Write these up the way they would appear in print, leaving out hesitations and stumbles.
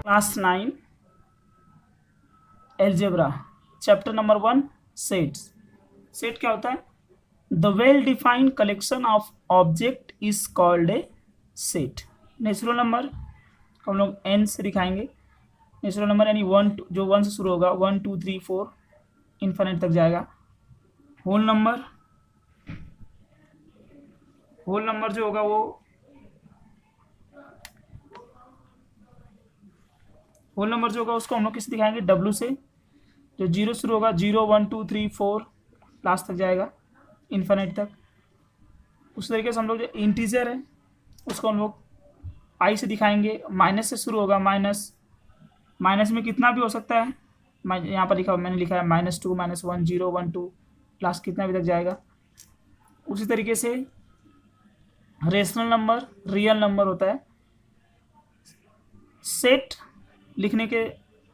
Class 9 algebra chapter number 1 sets. Set क्या होता है? The well defined collection of object is called a set. Natural number हम लोग N से दिखाएंगे। नेचुरल नंबर यानी जो 1 से शुरू होगा, 1 2 3 4 इन्फिनिट तक जाएगा। होल नंबर जो होगा वो उसको हम लोग किससे दिखाएंगे? डब्ल्यू से। जो 0 शुरू होगा, 0 1 2 3 4 लास्ट तक जाएगा इन्फिनिट तक। उस तरीके से हम लोग जो इंटीजर है उसको हम लोग आई से दिखाएंगे। माइनस से शुरू होगा, माइनस में कितना भी हो सकता है। यहाँ पर मैंने लिखा है -2 -1 0 1 2 लास्ट कितना भी तक जाएगा। उसी तरीके से रेशनल नंबर रियल नंबर होता है। सेट लिखने के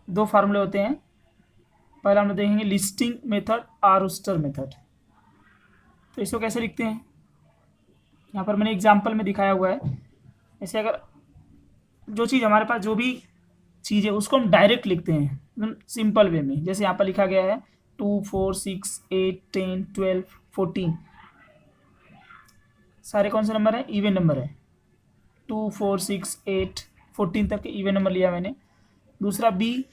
दो फार्मूले होते हैं। पहला हम लोग देखेंगे लिस्टिंग मेथड और रूस्टर मेथड। तो इसको कैसे लिखते हैं, यहाँ पर मैंने एग्जांपल में दिखाया हुआ है। ऐसे अगर जो चीज़ हमारे पास जो भी चीज़ है उसको हम डायरेक्ट लिखते हैं एकदम सिंपल वे में। जैसे यहाँ पर लिखा गया है 2 4 6 8 10 12 14 सारे कौन से नंबर है? इवन नंबर है। 2 4 6 8 14 तक के इवन नंबर लिया मैंने। दूसरा बी,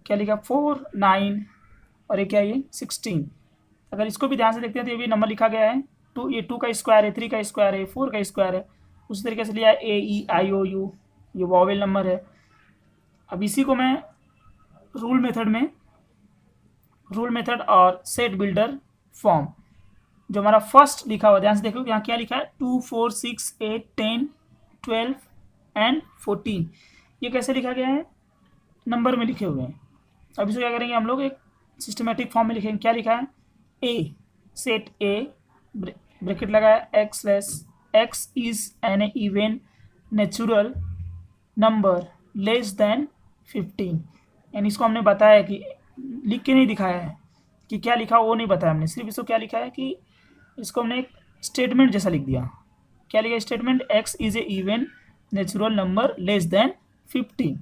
क्या लिखा? 4 9 और ये क्या है? ये 16। अगर इसको भी ध्यान से देखते हैं तो ये भी नंबर लिखा गया है 2। ये 2 का स्क्वायर है, 3 का स्क्वायर है, 4 का स्क्वायर है। उसी तरीके से लिया है ए ई आई ओ यू, ये वॉवेल नंबर है। अब इसी को मैं रूल मेथड और सेट बिल्डर फॉर्म, जो हमारा फर्स्ट लिखा हुआ, ध्यान से देखो यहाँ क्या लिखा है 2 4 6 8 10 12 एंड 14। ये कैसे लिखा गया है? नंबर में लिखे हुए हैं। अब इसको क्या करेंगे हम लोग? एक सिस्टमेटिक फॉर्म में लिखेंगे। क्या लिखा है? ए, सेट ए ब्रैकेट लगाया x is an even natural number less than 15। यानी इसको हमने बताया कि लिख के नहीं दिखाया है कि क्या लिखा वो नहीं बताया हमने, सिर्फ इसको क्या लिखा है कि इसको हमने एक स्टेटमेंट जैसा लिख दिया। क्या लिखा? Statement x is a even natural number less than 15।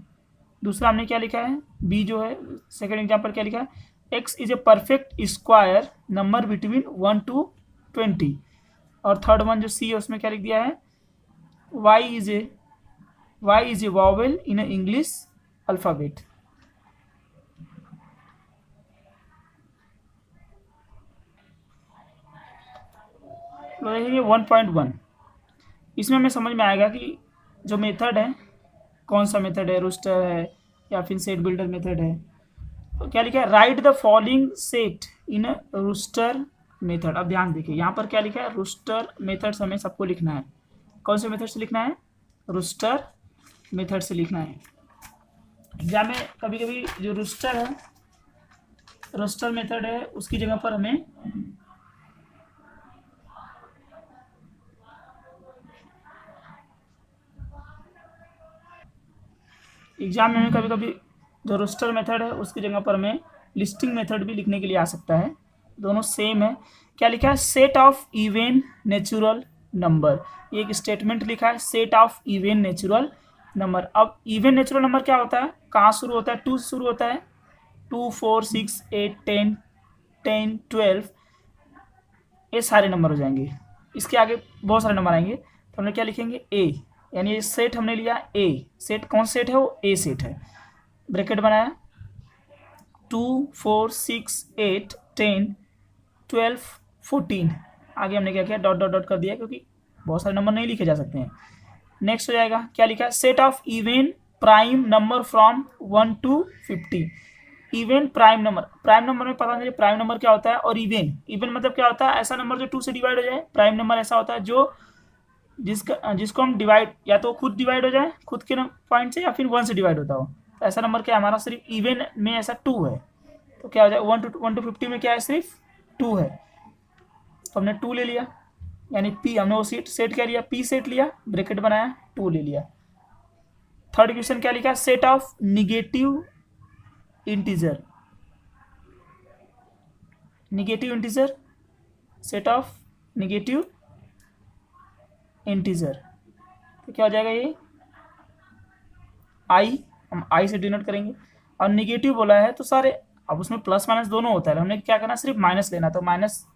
दूसरा हमने क्या लिखा है? बी जो है सेकेंड एग्जाम्पल क्या लिखा है? X is a perfect square number between 1 to 20। और थर्ड वन जो सी है उसमें क्या लिख दिया है? Y is a vowel in a English alphabet. तो देखेंगे 1.1, इसमें हमें समझ में आएगा कि जो मेथड है कौन सा मेथड है, रूस्टर है या फिर सेट बिल्डर मेथड है। तो क्या लिखा है? Write the following set in roster method. अब ध्यान देखिए यहाँ पर क्या लिखा है? रूस्टर मेथड से हमें सबको लिखना है। कौन से मेथड से लिखना है? रूस्टर मेथड से लिखना है। एग्जाम में कभी कभी जो रूस्टर मेथड है उसकी जगह पर हमें एग्जाम में कभी कभी जो रूस्टर मेथड है उसकी जगह पर हमें लिस्टिंग मेथड भी लिखने के लिए आ सकता है। दोनों सेम है। क्या लिखा है? Set of even natural number. ये एक स्टेटमेंट लिखा है, set of even natural number. अब इवन नेचुरल नंबर क्या होता है? कहाँ शुरू होता है? 2 से शुरू होता है। 2 4 6 8 10 10 12 ये सारे नंबर हो जाएंगे। इसके आगे बहुत सारे नंबर आएंगे तो हमने क्या लिखेंगे? ए, यानी ये सेट हमने लिया ए। सेट कौन सेट है? वो ए सेट है। ब्रैकेट बनाया 2 4 6 8 10 12 14। आगे हमने क्या किया? डॉट डॉट डॉट कर दिया क्योंकि बहुत सारे नंबर नहीं लिखे जा सकते हैं। नेक्स्ट हो जाएगा क्या लिखा है? Set of even prime number from 1 to 50। Even prime number में पता नहीं प्राइम नंबर क्या होता है। और इवन मतलब क्या होता है? ऐसा नंबर जो 2 से डिवाइड हो जाए। प्राइम नंबर ऐसा होता है जो जिसको हम डिवाइड, या तो खुद डिवाइड हो जाए खुद के पॉइंट से, या फिर 1 से डिवाइड होता हो। तो ऐसा नंबर क्या है हमारा? सिर्फ इवन में ऐसा 2 है। तो क्या हो जाए? 1 to 50 में क्या है? सिर्फ 2 है। तो हमने 2 ले लिया, यानी पी हमने वो सेट क्या लिया? पी सेट लिया, ब्रैकेट बनाया 2 ले लिया। थर्ड क्वेश्चन क्या लिखा? Set of negative integer set of negative integer, तो क्या हो जाएगा ये आई, हम आई से डिनोट करेंगे। और नेगेटिव बोला है तो सारे, अब उसमें प्लस माइनस दोनों होता है, हमने क्या करना सिर्फ माइनस लेना, तो माइनस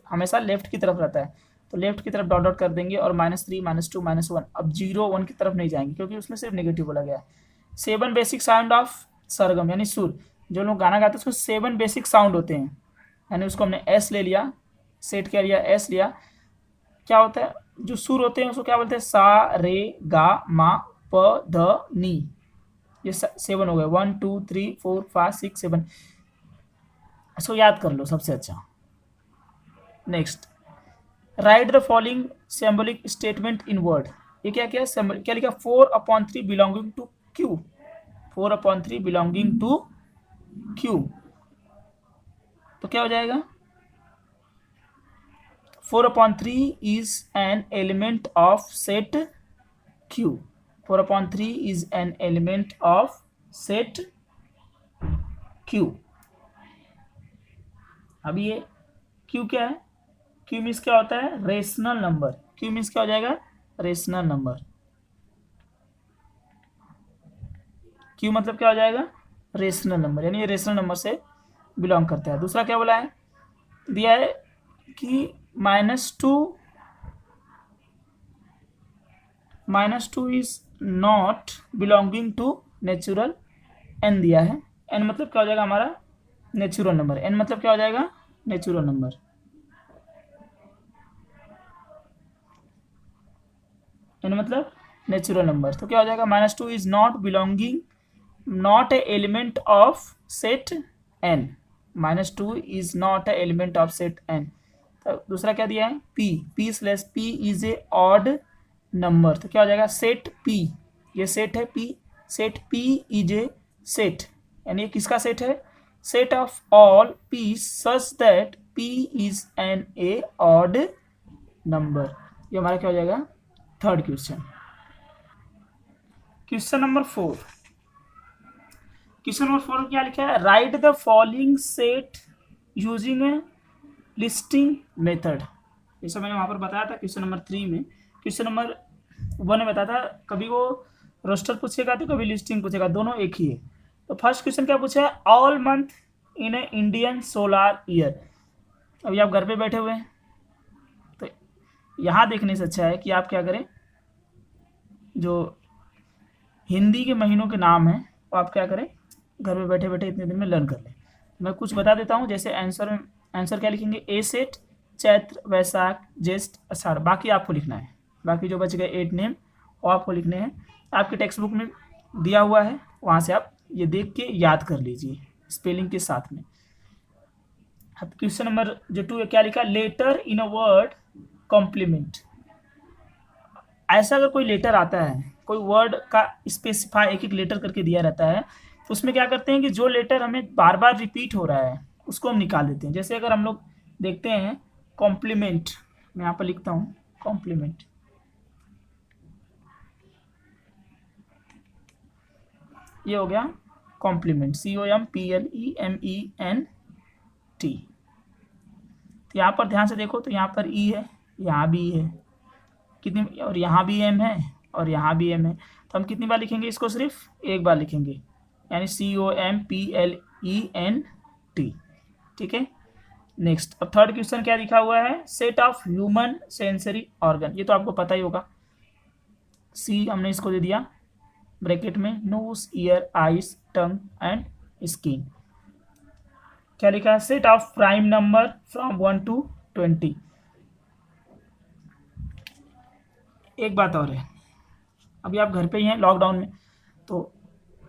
हमेशा लेफ्ट की तरफ रहता है, तो लेफ्ट की तरफ डॉट डॉट कर देंगे और -3 -2 -1, अब 0 1 की तरफ नहीं जाएंगे क्योंकि उसमें सिर्फ नेगेटिव बोला गया है। 7 बेसिक साउंड ऑफ सरगम यानी सुर, जो लोग गाना गाते हैं उसमें 7 बेसिक साउंड होते हैं, यानी उसको हमने एस ले लिया, सेट क्या लिया, एस लिया। क्या होता है जो सुर होते हैं उसको क्या बोलते हैं, सा रे गा मा प ध नी, ये 7 हो गए, 1 2 3 4 5 6 7, इसको याद कर लो सबसे अच्छा। Next, write the following symbolic statement in word, ये क्या क्या क्या लिखा, 4/3 belonging to Q, 4/3 belonging to Q, तो क्या हो जाएगा 4/3 is an element of set Q, 4/3 is an element of set Q. अब ये क्यू क्या है, क्यू मीन्स क्या होता है, रेशनल नंबर, क्यू मीन्स क्या हो जाएगा, रेशनल नंबर, क्यू मतलब क्या हो जाएगा, रेशनल नंबर, यानी ये रेशनल नंबर से बिलोंग करता है। दूसरा क्या बोला है, दिया है कि -2 is not belonging to natural N दिया है, एन मतलब क्या हो जाएगा हमारा नेचुरल नंबर, एन मतलब क्या हो जाएगा नेचुरल नंबर, एन मतलब नेचुरल नंबर, तो क्या हो जाएगा -2 is not belonging, not a element of set N, -2 is not a element of set N. तो दूसरा क्या दिया है, p is a odd number, तो क्या हो जाएगा सेट p, ये सेट है p, set p is a set, यानी ये किसका सेट है, set of all p such that p is N A odd number, ये हमारा क्या हो जाएगा third question. Question number 4, question number 4 में क्या लिखा है, write the following set using A listing method, ये सब मैंने वहाँ पर बताया था क्वेश्चन नंबर 3 में। क्वेश्चन नंबर 1 में बताया था, कभी वो रोस्टर पूछेगा तो कभी लिस्टिंग पूछेगा, दोनों एक ही है। तो फर्स्ट क्वेश्चन क्या पूछा है, all month in A Indian solar year. अभी आप घर पे बैठे हुए हैं तो यहाँ देखने से अच्छा है कि आप क्या करें, जो हिंदी के महीनों के नाम हैं वो आप क्या करें, घर में बैठे बैठे इतने दिन में लर्न कर लें। मैं कुछ बता देता हूँ, जैसे आंसर क्या लिखेंगे, ए सेट चैत्र वैशाख ज्येष्ठ आषाढ़, बाकी आपको लिखना है, बाकी जो बच गए 8 नेम वो आपको लिखने हैं, आपके टेक्स्ट बुक में दिया हुआ है, वहाँ से आप ये देख के याद कर लीजिए स्पेलिंग के साथ में। अब क्वेश्चन नंबर जो 2 है, क्या लिखा, letter in a word complement, ऐसा अगर कोई लेटर आता है, कोई वर्ड का स्पेसिफाई एक एक लेटर करके दिया रहता है, तो उसमें क्या करते हैं कि जो लेटर हमें बार बार रिपीट हो रहा है उसको हम निकाल देते हैं। जैसे अगर हम लोग देखते हैं कॉम्प्लीमेंट, मैं यहाँ पर लिखता हूँ कॉम्प्लीमेंट, ये हो गया कॉम्प्लीमेंट, COMPLEMENT। तो यहाँ पर ध्यान से देखो तो यहाँ पर ई है, यहाँ भी है, कितनी, और यहाँ भी एम है और यहाँ भी एम है, तो हम कितनी बार लिखेंगे इसको, सिर्फ एक बार लिखेंगे, यानी COMPLENT। ठीक है। नेक्स्ट, अब थर्ड क्वेश्चन क्या लिखा हुआ है, set of human sensory organ, ये तो आपको पता ही होगा, सी हमने इसको दे दिया ब्रैकेट में, knows year eyes tongue and skin. क्या लिखा है, set of prime number from 1 to 20। एक बात और है, अभी आप घर पे ही हैं लॉकडाउन में, तो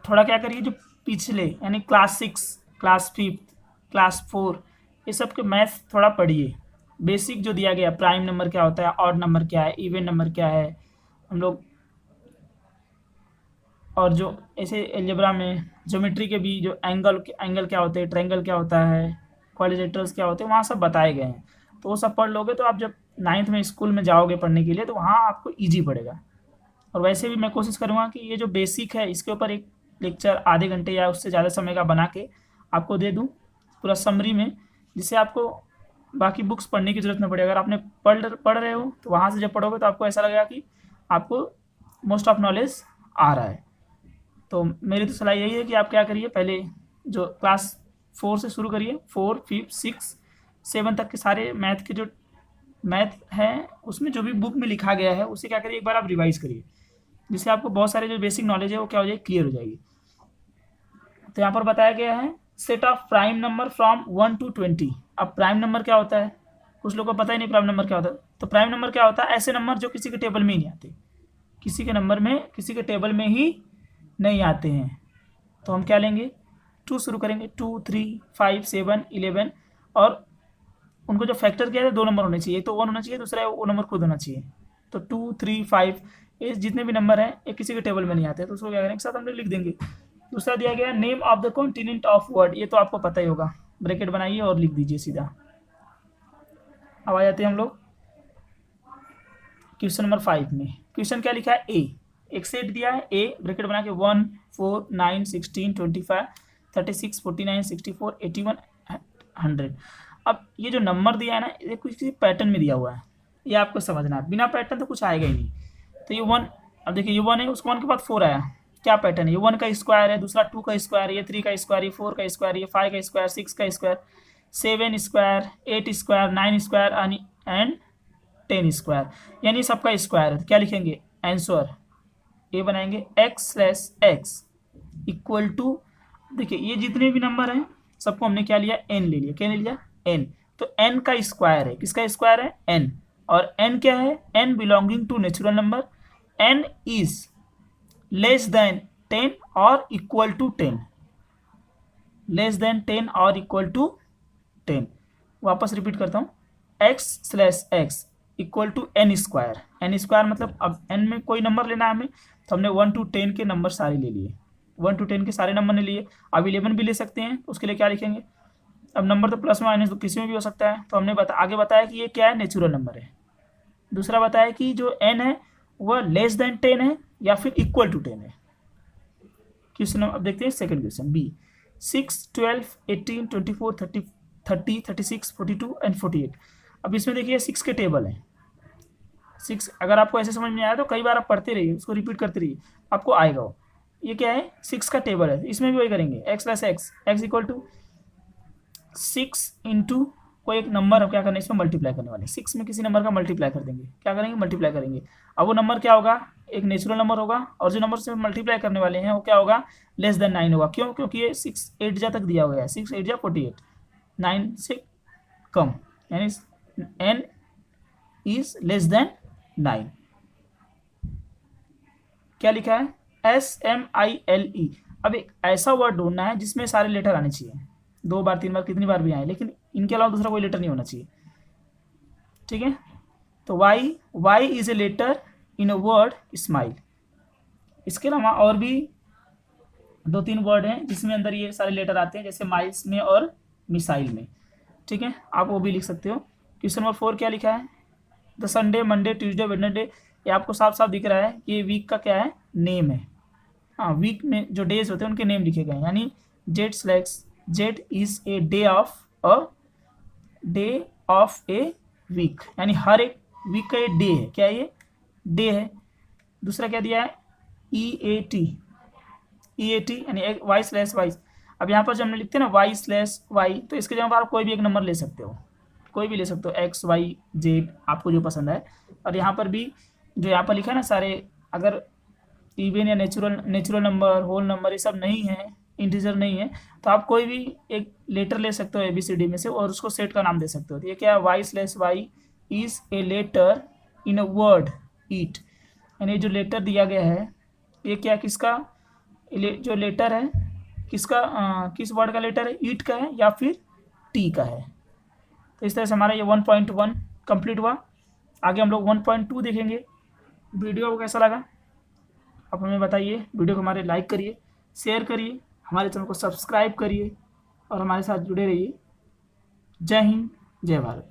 थोड़ा क्या करिए, जो पिछले यानी क्लास 6 क्लास 5 क्लास 4 ये सब के मैथ थोड़ा पढ़िए, बेसिक जो दिया गया, प्राइम नंबर क्या होता है, ऑड नंबर क्या है, इवन नंबर क्या है, हम लोग, और जो ऐसे एल्जेब्रा में ज्योमेट्री के भी जो एंगल क्या होते हैं, ट्रायंगल क्या होता है, क्वाड्रिलेटरल्स क्या होते हैं, वहाँ सब बताए गए हैं, तो वो सब पढ़ लोगे तो आप जब 9th में स्कूल में जाओगे पढ़ने के लिए तो वहाँ आपको ईजी पड़ेगा। और वैसे भी मैं कोशिश करूँगा कि ये जो बेसिक है इसके ऊपर एक लेक्चर आधे घंटे या उससे ज़्यादा समय का बना के आपको दे दूँ पूरा समरी में, जिससे आपको बाकी बुक्स पढ़ने की जरूरत नहीं पड़ेगी। अगर आपने पढ़ रहे हो तो वहाँ से जब पढ़ोगे तो आपको ऐसा लगेगा कि आपको मोस्ट ऑफ नॉलेज आ रहा है। तो मेरी तो सलाह यही है कि आप क्या करिए, पहले जो क्लास 4 से शुरू करिए, 4, 5, 6, 7 तक के सारे मैथ के जो मैथ हैं उसमें जो भी बुक में लिखा गया है उसे क्या करिए, एक बार आप रिवाइज करिए, जिससे आपको बहुत सारे जो बेसिक नॉलेज है वो क्या हो जाएगी, क्लियर हो जाएगी। तो यहाँ पर बताया गया है set of prime number from 1 to 20। अब प्राइम नंबर क्या होता है, कुछ लोगों को पता ही नहीं प्राइम नंबर क्या होता है। तो प्राइम नंबर क्या होता है, ऐसे नंबर जो किसी के टेबल में ही नहीं आते, किसी के नंबर में किसी के टेबल में ही नहीं आते हैं। तो हम क्या लेंगे, 2 शुरू करेंगे, 2, 3, 5, 7, 11, और उनको जो फैक्टर किया है 2 नंबर होने चाहिए, तो 1 होना चाहिए, दूसरा वो नंबर खुद होना चाहिए। तो 2, 3, 5 ये जितने भी नंबर हैं ये किसी के टेबल में नहीं आते, तो उसको क्या करेंगे, एक साथ हम लोग लिख देंगे। दूसरा दिया गया name of the continent of world, ये तो आपको पता ही होगा, ब्रैकेट बनाइए और लिख दीजिए सीधा। अब आ जाते हैं हम लोग क्वेश्चन नंबर 5 में। क्वेश्चन क्या लिखा है, ए, एक सेट दिया है ए, ब्रैकेट बना के 1, 4, 9, 16, 25, 36, 49, 64, 81, 100। अब ये जो नंबर दिया है ना, ये किसी पैटर्न में दिया हुआ है, ये आपको समझना है, बिना पैटर्न तो कुछ आएगा ही नहीं। तो ये 1, अब देखिए ये 1 है, उसको 1 के बाद 4 आया, क्या पैटर्न है, ये 1 का स्क्वायर है, दूसरा 2 का स्क्वायर, ये 3 का स्क्वायर, ये 4 का स्क्वायर, ये 5 का स्क्वायर, 6 का square, 7 square, 8 square, 9 square and 10 square, यानी सबका स्क्वायर है। तो क्या लिखेंगे, आंसर ए बनाएंगे x/x इक्वल टू, देखिए ये जितने भी नंबर हैं सबको हमने क्या लिया, n ले लिया, क्या ले लिया, n। तो n का स्क्वायर है, किसका स्क्वायर है, n, और n क्या है, n belonging to natural number, n is less than 10 और इक्वल टू 10, लेस देन 10 और इक्वल टू 10। वापस रिपीट करता हूँ, x/x equal to n square, n square मतलब अब n में कोई नंबर लेना है हमें, तो हमने 1 to 10 के नंबर सारे ले लिए, 1 to 10 के सारे नंबर ने लिए। अब 11 भी ले सकते हैं, तो उसके लिए क्या लिखेंगे, अब नंबर तो प्लस माइनस तो किसी में भी हो सकता है, तो हमने आगे बताया कि ये क्या है, नेचुरल नंबर है। दूसरा बताया कि जो n है वह लेस देन 10 है या फिर इक्वल टू 10 है। क्वेश्चन अब देखते हैं सेकंड क्वेश्चन बी, 6, 12, 18, 24, 30, 36, 42 एंड 48। अब इसमें देखिए 6 के टेबल हैं, 6 अगर आपको ऐसे समझ में आया तो कई बार आप पढ़ते रहिए, उसको रिपीट करते रहिए, आपको आएगा वो। ये क्या है, 6 का टेबल है, इसमें भी वही करेंगे, x/x, x equal to 6 into कोई एक नंबर, क्या करना है इसमें मल्टीप्लाई करने वाले, 6 में किसी नंबर का मल्टीप्लाई कर देंगे, क्या करेंगे, मल्टीप्लाई करेंगे। अब वो नंबर क्या होगा, एक नेचुरल नंबर होगा, और जो नंबर से मल्टीप्लाई करने वाले हैं वो क्या होगा, लेस देन 9 होगा। क्यों, क्योंकि ये 6 8 जा तक दिया हुआ है, 6 8 जा 48, 9 से कम, यानी n इज लेस देन 9। क्या लिखा है, SMILE। अब एक ऐसा वर्ड ढूंढना है जिसमें सारे लेटर आने चाहिए, 2 बार 3 बार कितनी बार भी आए, लेकिन इनके अलावा दूसरा कोई लेटर नहीं होना चाहिए, ठीक है। तो y is a letter in a word smile. इसके अलावा और भी 2-3 वर्ड हैं जिसमें अंदर ये सारे लेटर आते हैं, जैसे माइल्स में और मिसाइल में, ठीक है, आप वो भी लिख सकते हो। क्वेश्चन नंबर 4 क्या लिखा है, the Sunday, Monday, Tuesday, Wednesday, ये आपको साफ साफ दिख रहा है, ये वीक का क्या है, नेम है। हाँ, वीक में जो डेज होते हैं उनके नेम लिखे गए हैं, यानी Z is a day of a week, यानी हर एक वीक का ये डे है, क्या ये डे है। दूसरा क्या दिया है, EAT यानी y/y। अब यहाँ पर जब हमने लिखते हैं ना y/y, तो इसके जगह पर आप कोई भी एक नंबर ले सकते हो, कोई भी ले सकते हो, x, y, z, आपको जो पसंद है। और यहाँ पर भी जो यहाँ पर लिखा है ना सारे, अगर इवन या नेचुरल नंबर, होल नंबर ये सब नहीं है, इंटीजर नहीं है, तो आप कोई भी एक लेटर ले सकते हो ABCD में से और उसको सेट का नाम दे सकते हो। तो ये क्या है, y/y is a letter in a word eat, यानी जो लेटर दिया गया है ये क्या, किसका जो लेटर है, किसका किस वर्ड का लेटर है, ईट का है या फिर टी का है। तो इस तरह से हमारा ये 1.1 कंप्लीट हुआ। आगे हम लोग 1.2 देखेंगे। वीडियो को कैसा लगा आप हमें बताइए, वीडियो को हमारे लाइक करिए, शेयर करिए, हमारे चैनल को सब्सक्राइब करिए और हमारे साथ जुड़े रहिए। जय हिंद, जय भारत।